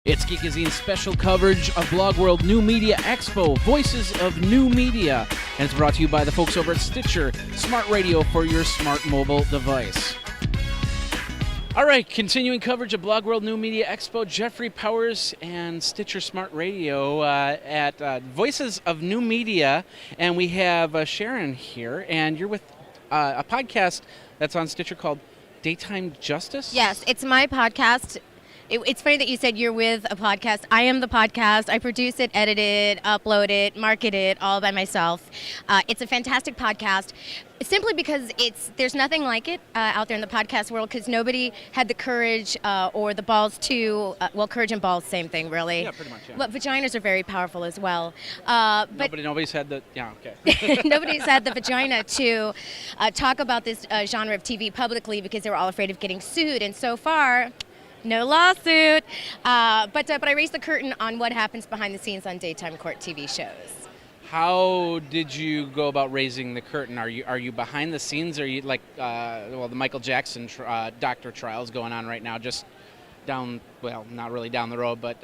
It's Geekazine's special coverage of Blog World New Media Expo, Voices of New Media, and it's brought to you by the folks over at Stitcher, smart radio for your smart mobile device. All right, continuing coverage of Blog World New Media Expo, Jeffrey Powers and Stitcher Smart Radio at Voices of New Media, and we have Sharon here, and you're with a podcast that's on Stitcher called Daytime Justice? Yes, it's my podcast. It's funny that you said you're with a podcast. I am the podcast. I produce it, edit it, upload it, market it all by myself. It's a fantastic podcast simply because there's nothing like it out there in the podcast world because nobody had the courage or the balls to, courage and balls, same thing really. Yeah, pretty much, yeah. But vaginas are very powerful as well. Nobody's had the, yeah, okay. Nobody's had the vagina to talk about this genre of TV publicly because they were all afraid of getting sued. And so far, no lawsuit, but I raised the curtain on what happens behind the scenes on daytime court TV shows. How did you go about raising the curtain? Are you behind the scenes? Are you like the Michael Jackson doctor trials going on right now? Just down, well, not really down the road, but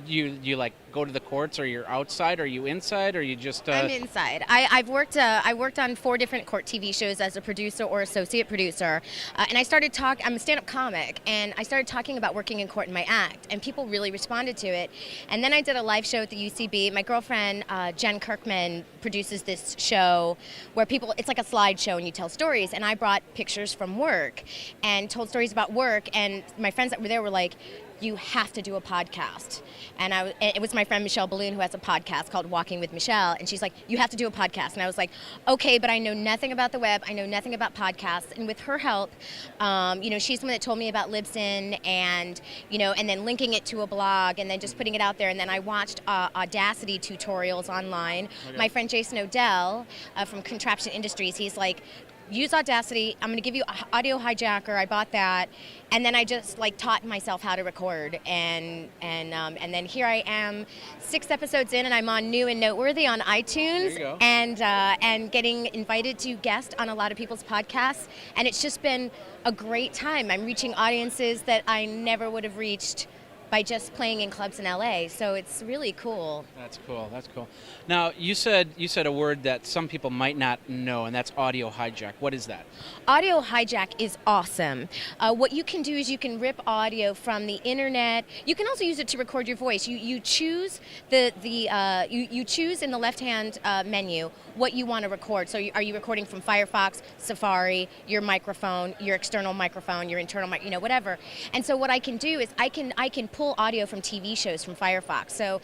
you like go to the courts, or you're outside, or you inside, or you just? I'm inside. I worked on 4 different court TV shows as a producer or associate producer, and I started talking. I'm a stand-up comic, and I started talking about working in court in my act, and people really responded to it. And then I did a live show at the UCB. My girlfriend Jen Kirkman produces this show where it's like a slideshow, and you tell stories. And I brought pictures from work and told stories about work, and my friends that were there were like, you have to do a podcast. And it was my friend Michelle Balloon, who has a podcast called Walking with Michelle, and she's like, you have to do a podcast. And I was like, okay, but I know nothing about the web, I know nothing about podcasts. And with her help, she's the one that told me about Libsyn, and and then linking it to a blog, and then just putting it out there. And then I watched Audacity tutorials online. Okay. My friend Jason Odell from Contraption Industries, he's like, use Audacity. I'm going to give you Audio Hijacker. I bought that, and then I just taught myself how to record, and then here I am, 6 episodes in, and I'm on New and Noteworthy on iTunes, there you go. And getting invited to guest on a lot of people's podcasts, and it's just been a great time. I'm reaching audiences that I never would have reached by just playing in clubs in LA, so it's really cool. That's cool. Now, you said a word that some people might not know, and that's audio hijack. What is that? Audio hijack is awesome. What you can do is you can rip audio from the internet. You can also use it to record your voice. You choose you choose in the left-hand menu what you want to record. So are you recording from Firefox, Safari, your microphone, your external microphone, your internal whatever. And so what I can do is I can pull audio from TV shows from Firefox. So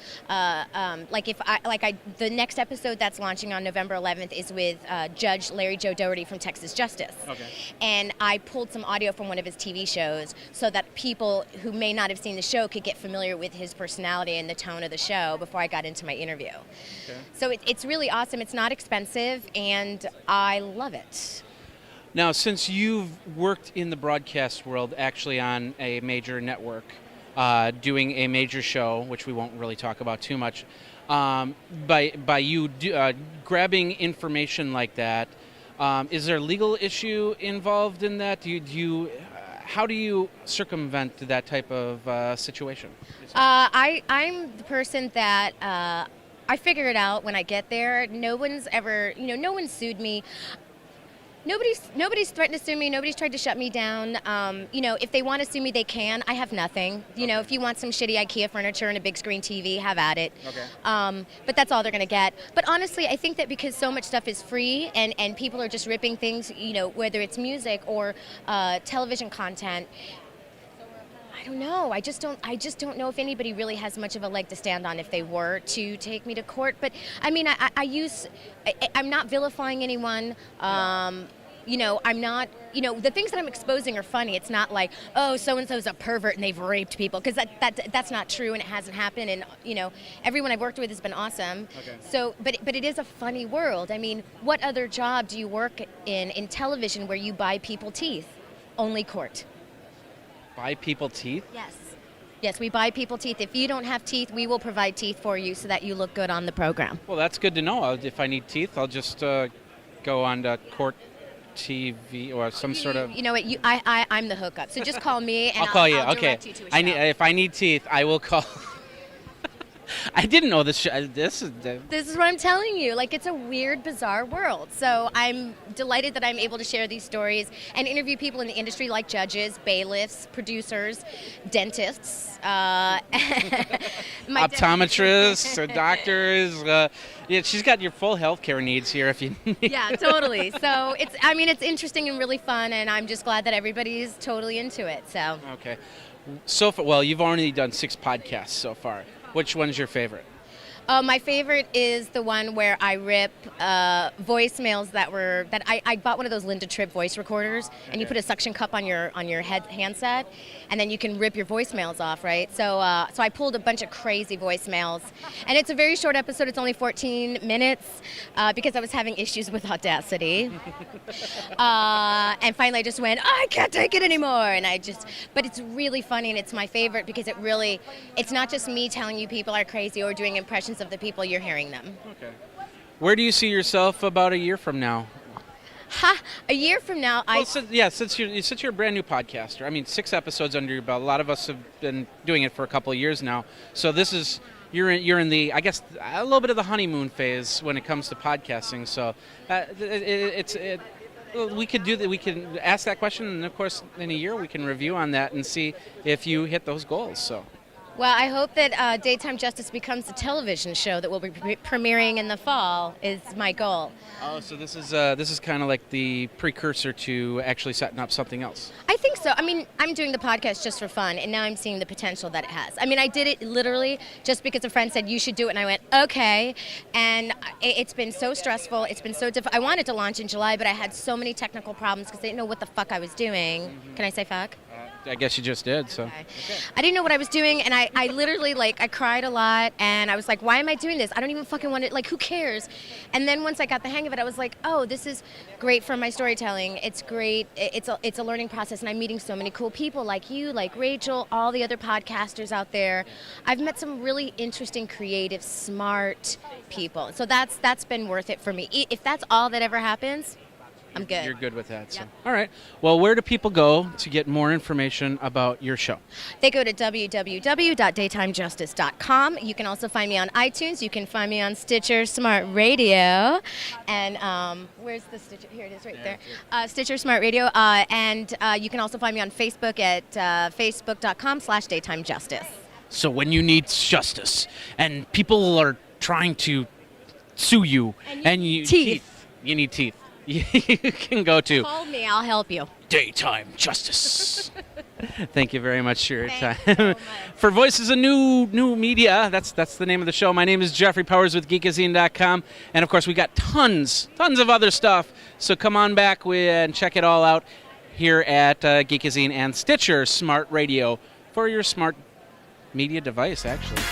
the next episode that's launching on November 11th is with Judge Larry Joe Doherty from Texas Justice. Okay. And I pulled some audio from one of his TV shows so that people who may not have seen the show could get familiar with his personality and the tone of the show before I got into my interview. Okay. So it's really awesome. It's not expensive, and I love it. Now, since you've worked in the broadcast world, actually on a major network, doing a major show, which we won't really talk about too much, by you grabbing information like that, is there a legal issue involved in that? How do you circumvent that type of situation? I'm the person that I figure it out when I get there. No one's ever, no one sued me. Nobody's threatened to sue me. Nobody's tried to shut me down. If they want to sue me, they can. I have nothing. If you want some shitty IKEA furniture and a big screen TV, have at it. Okay. But that's all they're going to get. But honestly, I think that because so much stuff is free and people are just ripping things, whether it's music or television content, I don't know. I just don't know if anybody really has much of a leg to stand on if they were to take me to court. But I mean, I'm not vilifying anyone. I'm not, the things that I'm exposing are funny. It's not like, oh, so-and-so's a pervert and they've raped people, because that's not true, and it hasn't happened. And, everyone I've worked with has been awesome. Okay. So, but it is a funny world. I mean, what other job do you work in television where you buy people teeth? Only court. Buy people teeth? Yes, we buy people teeth. If you don't have teeth, we will provide teeth for you so that you look good on the program. Well, that's good to know. If I need teeth, I'll just go on to court TV or some sort of... You know what? I'm the hookup. So just call me, and I'll call you. I'll Okay. direct you to a show. If I need teeth, I will call. I didn't know this. This is what I'm telling you. Like, it's a weird, bizarre world. So I'm delighted that I'm able to share these stories and interview people in the industry like judges, bailiffs, producers, dentists, optometrists, doctors. Yeah, she's got your full healthcare needs here if you need. Yeah, totally. So it's interesting and really fun, and I'm just glad that everybody's totally into it. So. Okay. So far, well, you've already done 6 podcasts so far. Which one's your favorite? My favorite is the one where I rip voicemails that I bought one of those Linda Tripp voice recorders, and you put a suction cup on your handset, and then you can rip your voicemails off, right? So I pulled a bunch of crazy voicemails, and it's a very short episode. It's only 14 minutes because I was having issues with Audacity, and finally I just went, I can't take it anymore, but it's really funny, and it's my favorite because it's not just me telling you people are crazy or doing impressions of the people, you're hearing them. Okay. Where do you see yourself about a year from now? A year from now, since you're a brand new podcaster, I mean, 6 episodes under your belt. A lot of us have been doing it for a couple of years now. So this is you're in the, I guess, a little bit of the honeymoon phase when it comes to podcasting. So we could do that. We can ask that question, and of course, in a year we can review on that and see if you hit those goals. So. Well, I hope that Daytime Justice becomes the television show that will be premiering in the fall is my goal. Oh, so this is kind of like the precursor to actually setting up something else. I think so. I mean, I'm doing the podcast just for fun, and now I'm seeing the potential that it has. I mean, I did it literally just because a friend said you should do it, and I went, okay. And it's been so stressful. It's been so difficult. I wanted to launch in July, but I had so many technical problems because I didn't know what the fuck I was doing. Mm-hmm. Can I say fuck? I guess you just did. So. Okay. I didn't know what I was doing, and I literally, I cried a lot, and I was like, why am I doing this? I don't even fucking want it. Who cares? And then once I got the hang of it, I was like, oh, this is great for my storytelling. It's great. It's a learning process, and I'm meeting so many cool people like you, like Rachel, all the other podcasters out there. I've met some really interesting, creative, smart people. So that's been worth it for me. If that's all that ever happens, I'm good. You're good with that. So. Yep. All right. Well, where do people go to get more information about your show? They go to www.daytimejustice.com. You can also find me on iTunes. You can find me on Stitcher Smart Radio. And where's the Stitcher? Here it is right there. Stitcher Smart Radio. And you can also find me on Facebook at facebook.com/daytimejustice. So when you need justice and people are trying to sue you and you need teeth. You can go to... Call me, I'll help you. Daytime Justice. Thank you very much for your time. So much. For Voices of New Media, that's the name of the show. My name is Jeffrey Powers with Geekazine.com. And, of course, we got tons of other stuff. So come on back and check it all out here at Geekazine and Stitcher Smart Radio for your smart media device, actually.